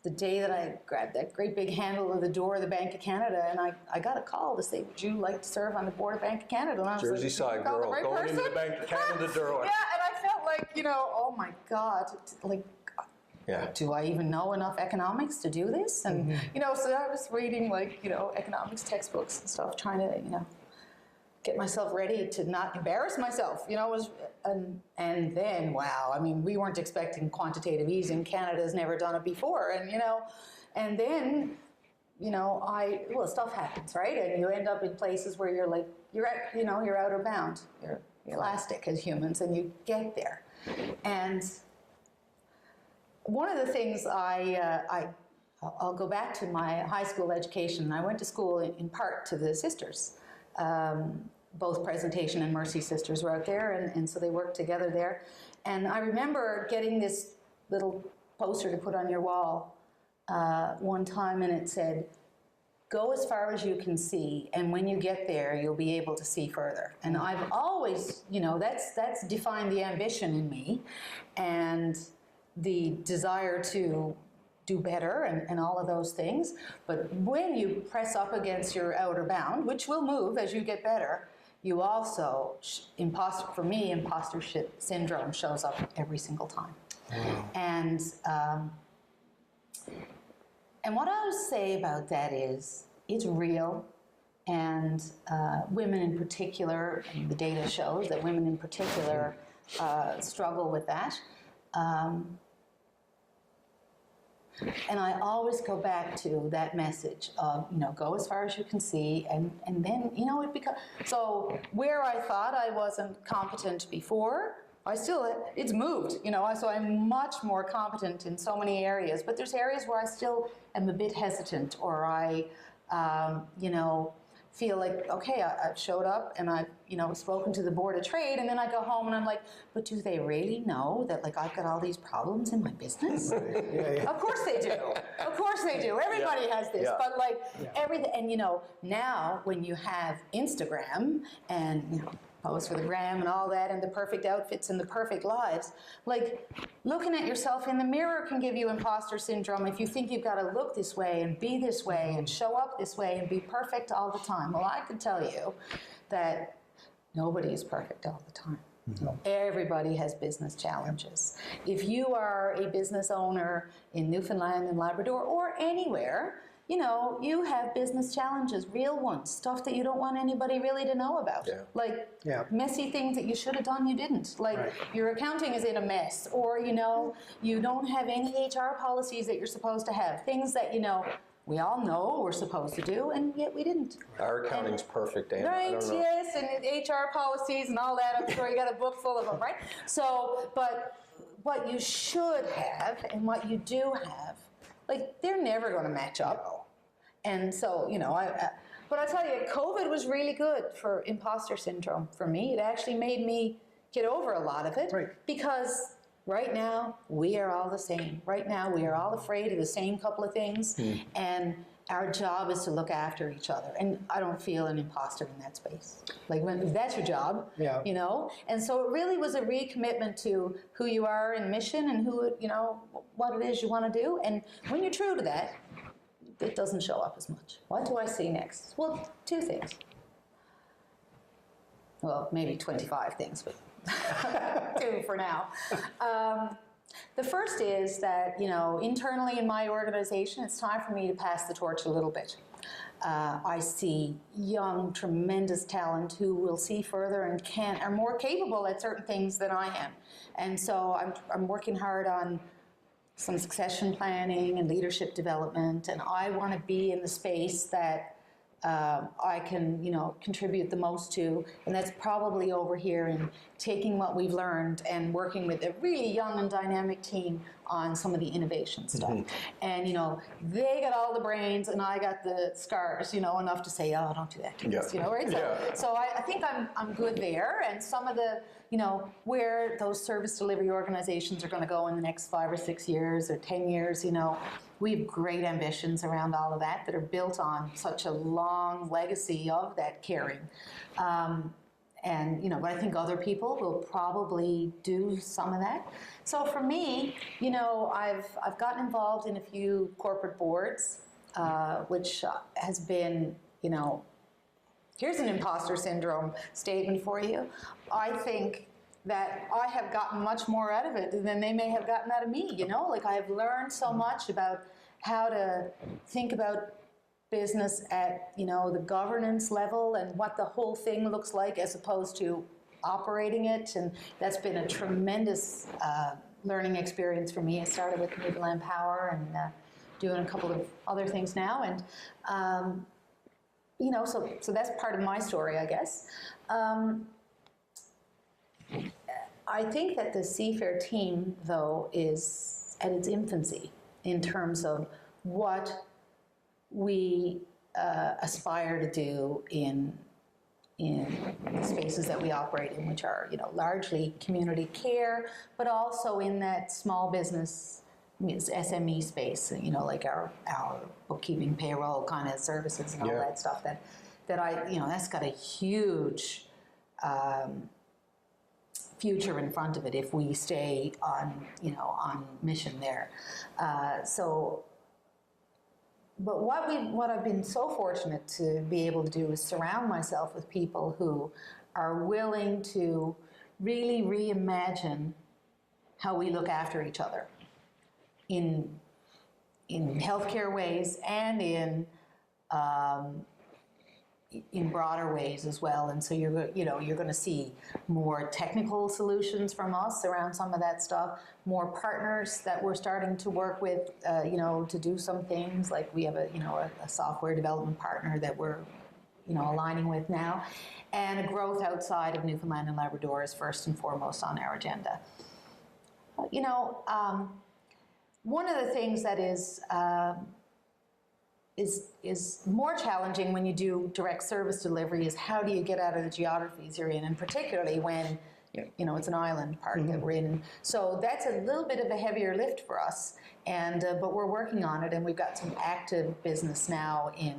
the day that I grabbed that great big handle of the door of the Bank of Canada, and I got a call to say, would you like to serve on the board of Bank of Canada? And I was Jersey side girl going into the Bank of Canada door. Yeah, and I felt like, you know, oh my God, like, do I even know enough economics to do this? And, you know, so I was reading, like, you know, economics textbooks and stuff, trying to, you know, get myself ready to not embarrass myself, you know. And then, wow, I mean, we weren't expecting quantitative easing. Canada's never done it before, and, you know, and then, you know, well, stuff happens, right? And you end up in places where you're like, you're outer bound, you're elastic as humans, and you get there. And one of the things I'll go back to my high school education. I went to school in part to the sisters. Both Presentation and Mercy sisters were out there, and so they worked together there. And I remember getting this little poster to put on your wall one time, and it said, go as far as you can see, and when you get there, you'll be able to see further. And I've always, you know, that's defined the ambition in me, and the desire to do better and all of those things. But when you press up against your outer bound, which will move as you get better, you also, for me, imposter syndrome shows up every single time. And what I would say about that is, it's real, and women in particular, and the data shows that women in particular struggle with that. And I always go back to that message of, you know, go as far as you can see, and then, you know, so where I thought I wasn't competent before, it's moved, you know, so I'm much more competent in so many areas, but there's areas where I still am a bit hesitant, or I, you know, feel like, okay, I've showed up and I've, you know, spoken to the Board of Trade, and then I go home and I'm like, but do they really know that, like, I've got all these problems in my business? Of course they do. Of course they do. Everybody has this. But, like, everything, and, you know, now when you have Instagram and, you know, pose for the gram and all that, and the perfect outfits and the perfect lives, like, looking at yourself in the mirror can give you imposter syndrome if you think you've got to look this way and be this way and show up this way and be perfect all the time. Well, I can tell you that nobody is perfect all the time. Everybody has business challenges. If you are a business owner in Newfoundland and Labrador, or anywhere, you know, you have business challenges, real ones, stuff that you don't want anybody really to know about. Like messy things that you should have done, you didn't. Like your accounting is in a mess, or, you know, you don't have any HR policies that you're supposed to have. Things that, you know, we all know we're supposed to do, and yet we didn't. Our accounting's perfect, Anne. Right, yes, and HR policies and all that. I'm sure you got a book full of them, right? So, but what you should have and what you do have, like, they're never going to match up. And so, you know, But I tell you, COVID was really good for imposter syndrome for me. It actually made me get over a lot of it. Right. Because right now, we are all the same. Right now, we are all afraid of the same couple of things. And our job is to look after each other. And I don't feel an imposter in that space. Like, when that's your job, Yeah. you know? And so it really was a recommitment to who you are in mission and who, you know, what it is you want to do. And when you're true to that, it doesn't show up as much. What do I see next? Well, 2 things. Well, maybe 25 things, but 2 for now. The first is that, you know, internally in my organization, it's time for me to pass the torch a little bit. I see young, tremendous talent who will see further and are more capable at certain things than I am. And so I'm working hard on some succession planning and leadership development, and I want to be in the space that I can, you know, contribute the most to, and that's probably over here in taking what we've learned and working with a really young and dynamic team on some of the innovation stuff. And, you know, they got all the brains and I got the scars, you know, enough to say, oh, don't do that to us, you know, right? So I think I'm good there, and some of the, you know, where those service delivery organizations are going to go in the next 5 or 6 years or 10 years, you know, we have great ambitions around all of that are built on such a long legacy of that caring. And, you know, but I think other people will probably do some of that. So for me, you know, I've gotten involved in a few corporate boards, which has been, you know, here's an imposter syndrome statement for you. I think that I have gotten much more out of it than they may have gotten out of me, you know? Like, I have learned so much about how to think about business at, you know, the governance level and what the whole thing looks like as opposed to operating it. And that's been a tremendous learning experience for me. I started with Newfoundland Power and doing a couple of other things now. And, you know, so that's part of my story, I guess. I think that the Seafair team, though, is at its infancy in terms of what we aspire to do in the spaces that we operate in, which are, you know, largely community care, but also in that small business SME space, you know, like our bookkeeping, payroll kind of services and all that stuff that I, you know, that's got a huge future in front of it if we stay on, you know, on mission there. But what I've been so fortunate to be able to do is surround myself with people who are willing to really reimagine how we look after each other in healthcare ways and in broader ways as well. And so you're going to see more technical solutions from us around some of that stuff, more partners that we're starting to work with, you know, to do some things. Like we have a software development partner that we're, you know, aligning with now, and a growth outside of Newfoundland and Labrador is first and foremost on our agenda. You know, one of the things that is more challenging when you do direct service delivery is how do you get out of the geographies you're in, and particularly when, you know, it's an island part that we're in. So that's a little bit of a heavier lift for us, and but we're working on it, and we've got some active business now in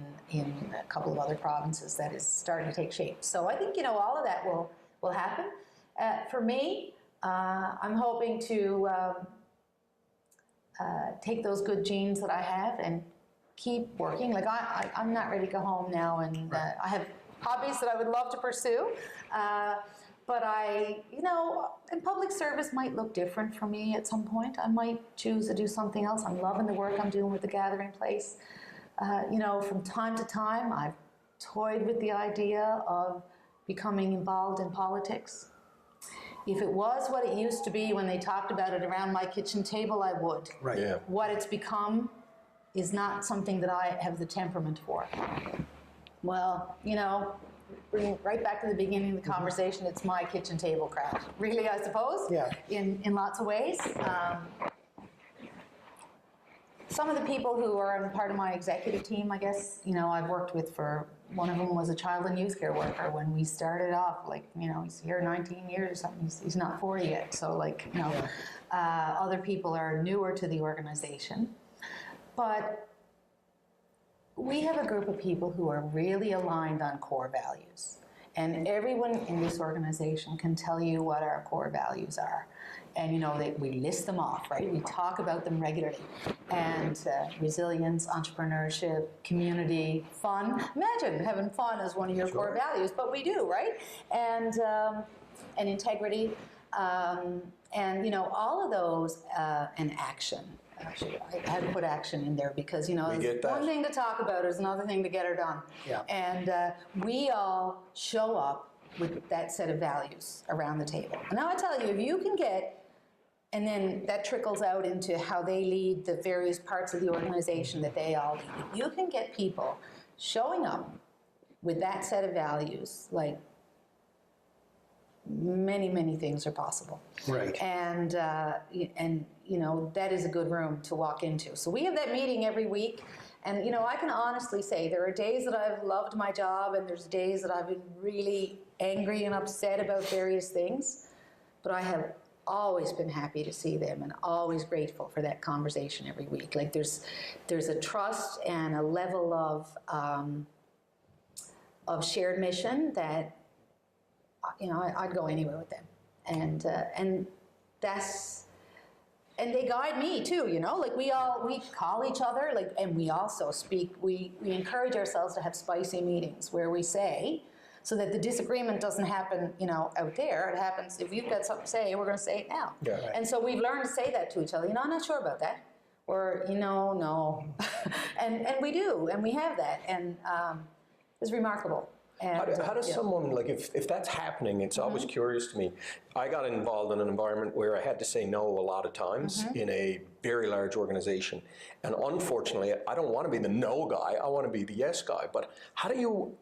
a couple of other provinces that is starting to take shape. So I think, you know, all of that will happen. For me, I'm hoping to take those good genes that I have and keep working. Like I'm not ready to go home now, and I have hobbies that I would love to pursue. But you know, and public service might look different for me at some point. I might choose to do something else. I'm loving the work I'm doing with the Gathering Place. You know, from time to time, I've toyed with the idea of becoming involved in politics. If it was what it used to be when they talked about it around my kitchen table, I would. Right. Yeah. What it's become is not something that I have the temperament for. Well, you know, bring it right back to the beginning of the conversation, it's my kitchen table craft. Really, I suppose, in lots of ways. some of the people who are part of my executive team, I guess, I've worked with one of them was a child and youth care worker when we started off, he's here 19 years or something, he's not 40 yet, so other people are newer to the organization. But we have a group of people who are really aligned on core values. And everyone in this organization can tell you what our core values are. And we list them off, right? We talk about them regularly. And resilience, entrepreneurship, community, fun. Imagine having fun as one of your core values, but we do, right? And integrity, and all of those, and action. Actually, I had to put action in there because, it's one thing to talk about is another thing to get her done. Yeah. And we all show up with that set of values around the table. And now I tell you, if you can get, and then that trickles out into how they lead the various parts of the organization that they all lead. If you can get people showing up with that set of values, many, many things are possible. Right. And that is a good room to walk into. So we have that meeting every week. And, I can honestly say there are days that I've loved my job and there's days that I've been really angry and upset about various things. But I have always been happy to see them and always grateful for that conversation every week. There's a trust and a level of shared mission that, I'd go anywhere with them. And they guide me too, we call each other, and we also speak, we encourage ourselves to have spicy meetings where we say, so that the disagreement doesn't happen, out there. It happens, if you've got something to say, we're going to say it now. Yeah. Right. And so we've learned to say that to each other. I'm not sure about that. Or, no. and we do, and we have that. And it's remarkable. And, how does someone, if that's happening, it's always curious to me. I got involved in an environment where I had to say no a lot of times in a very large organization. And unfortunately, I don't want to be the no guy. I want to be the yes guy. But how do you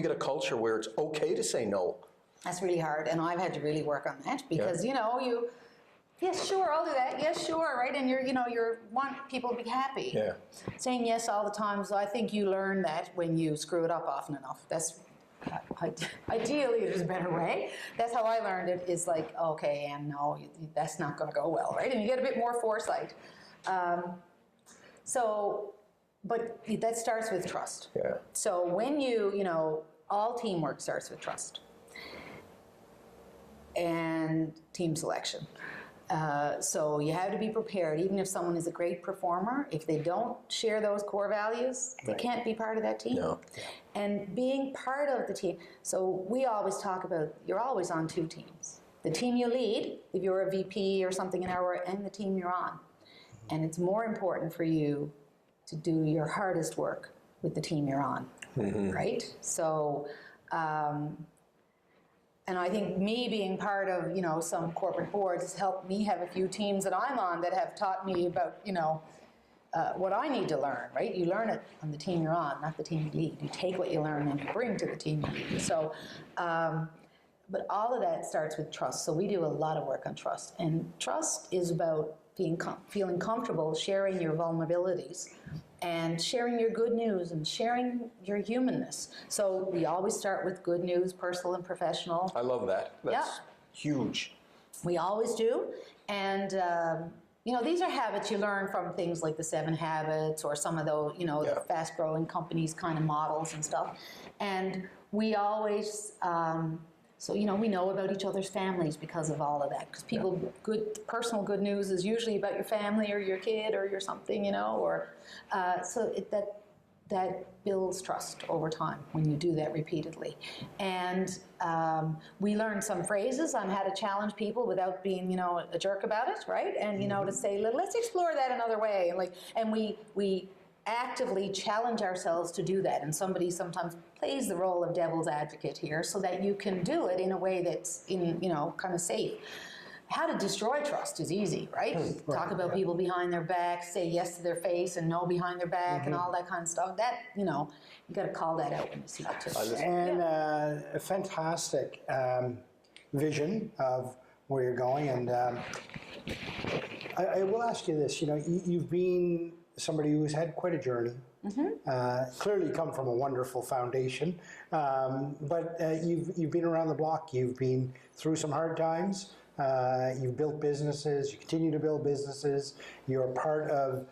get a culture where it's okay to say no? That's really hard, and I've had to really work on that because, yes, sure, I'll do that. Yes, sure, right? And you want people to be happy. Yeah. Saying yes all the time. So I think you learn that when you screw it up often enough. That's ideally there's a better way. That's how I learned it. Is okay, and no, that's not going to go well, right? And you get a bit more foresight. But that starts with trust. Yeah. So when all teamwork starts with trust and team selection. So you have to be prepared. Even if someone is a great performer, if they don't share those core values, they can't be part of that team. No. And being part of the team. So we always talk about you're always on two teams. The team you lead, if you're a VP or something in our, and the team you're on. And it's more important for you to do your hardest work with the team you're on, right? So, and I think me being part of, some corporate boards has helped me have a few teams that I'm on that have taught me about, what I need to learn, right? You learn it on the team you're on, not the team you lead. You take what you learn and you bring to the team you lead. So, but all of that starts with trust. So we do a lot of work on trust. And trust is about feeling comfortable sharing your vulnerabilities and sharing your good news and sharing your humanness. So we always start with good news, personal and professional. I love that. That's huge. We always do. And, these are habits you learn from things like the 7 Habits or some of those, the fast-growing companies kind of models and stuff. And we always... we know about each other's families because of all of that. Because personal good news is usually about your family or your kid or your something, that builds trust over time when you do that repeatedly. And we learn some phrases on how to challenge people without being, a jerk about it, right? And, to say, let's explore that another way. And we actively challenge ourselves to do that. And somebody sometimes plays the role of devil's advocate here so that you can do it in a way that's kind of safe. How to destroy trust is easy, right? Talk about people behind their back, say yes to their face and no behind their back and all that kind of stuff. That, you got to call that out when you see it too. And a fantastic vision of where you're going. And I will ask you this. You've been somebody who's had quite a journey. Clearly come from a wonderful foundation, but you've been around the block. You've been through some hard times. You've built businesses. You continue to build businesses. You're part of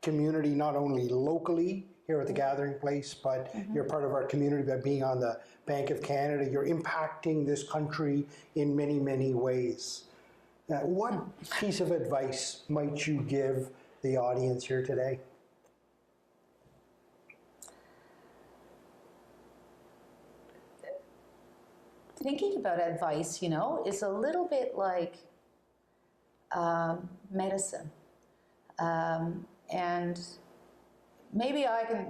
community, not only locally here at the Gathering Place, but you're part of our community by being on the Bank of Canada. You're impacting this country in many, many ways. What piece of advice might you give the audience here today? Thinking about advice, is a little bit like medicine. And maybe I can,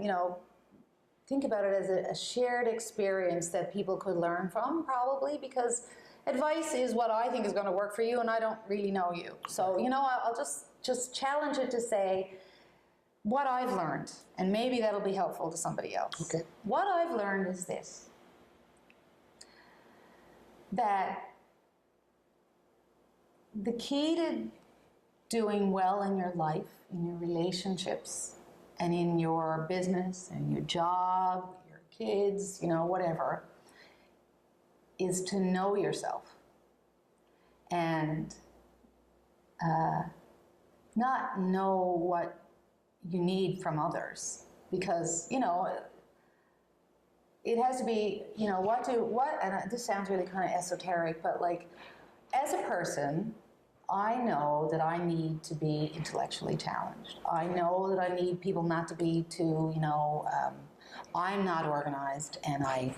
think about it as a shared experience that people could learn from, probably, because advice is what I think is going to work for you, and I don't really know you. So, I'll just challenge it to say what I've learned, and maybe that'll be helpful to somebody else. Okay. What I've learned is this, that the key to doing well in your life, in your relationships, and in your business, and your job, your kids, whatever, is to know yourself and not know what you need from others, because it has to be, and this sounds really kind of esoteric, but like, as a person, I know that I need to be intellectually challenged. I know that I need people not to be too, I'm not organized, and I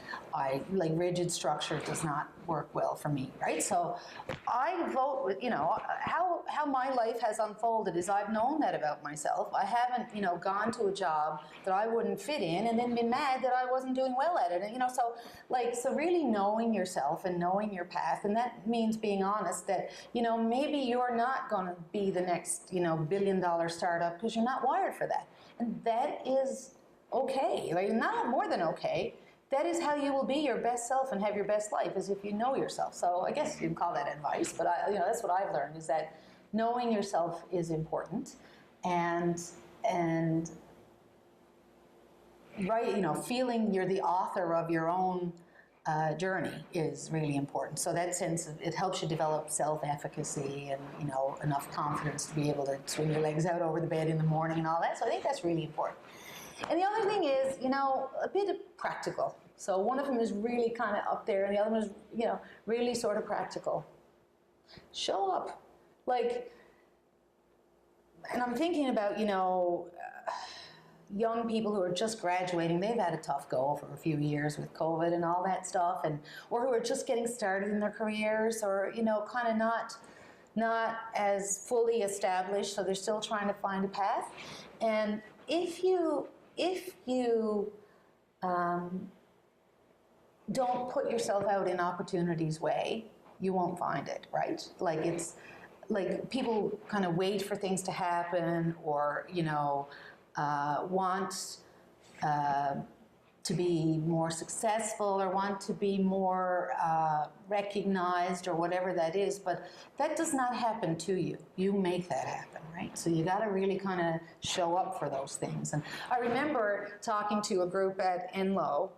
like rigid structure does not work well for me, right? So I vote with, how my life has unfolded is I've known that about myself. I haven't, gone to a job that I wouldn't fit in and then been mad that I wasn't doing well at it. And, so really knowing yourself and knowing your path, and that means being honest that, maybe you're not going to be the next, $1 billion startup because you're not wired for that. And that is okay, like not more than okay. That is how you will be your best self and have your best life, is if you know yourself. So I guess you can call that advice, but that's what I've learned, is that knowing yourself is important, and right, feeling you're the author of your own journey is really important. So that sense of, it helps you develop self-efficacy and enough confidence to be able to swing your legs out over the bed in the morning and all that. So I think that's really important. And the other thing is, a bit of practical. So one of them is really kind of up there, and the other one is, really sort of practical. Show up. And I'm thinking about, young people who are just graduating. They've had a tough go for a few years with COVID and all that stuff, or who are just getting started in their careers, or, kind of not as fully established, so they're still trying to find a path. And if you don't put yourself out in opportunity's way, you won't find it, right? Like, it's like people kind of wait for things to happen, or want to be more successful, or want to be more recognized, or whatever that is, but that does not happen to you. You make that happen, right? So you got to really kind of show up for those things. And I remember talking to a group at Enloe,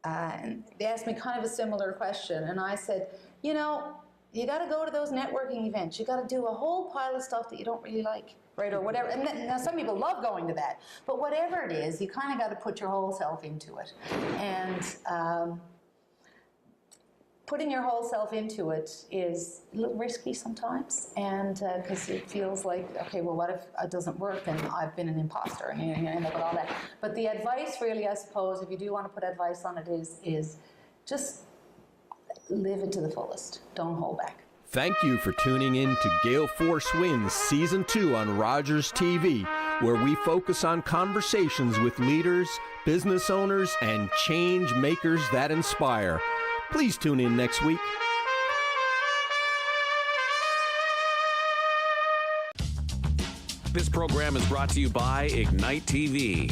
and they asked me kind of a similar question, and I said, you got to go to those networking events. You got to do a whole pile of stuff that you don't really like, right, or whatever. And now some people love going to that, but whatever it is, you kind of got to put your whole self into it. And putting your whole self into it is a little risky sometimes, and because it feels like, okay, well, what if it doesn't work, and I've been an imposter, and you end up with all that. But the advice, really, I suppose, if you do want to put advice on it, is just live it to the fullest. Don't hold back. Thank you for tuning in to Gale Force Wins Season 2 on Rogers TV, where we focus on conversations with leaders, business owners, and change makers that inspire. Please tune in next week. This program is brought to you by Ignite TV.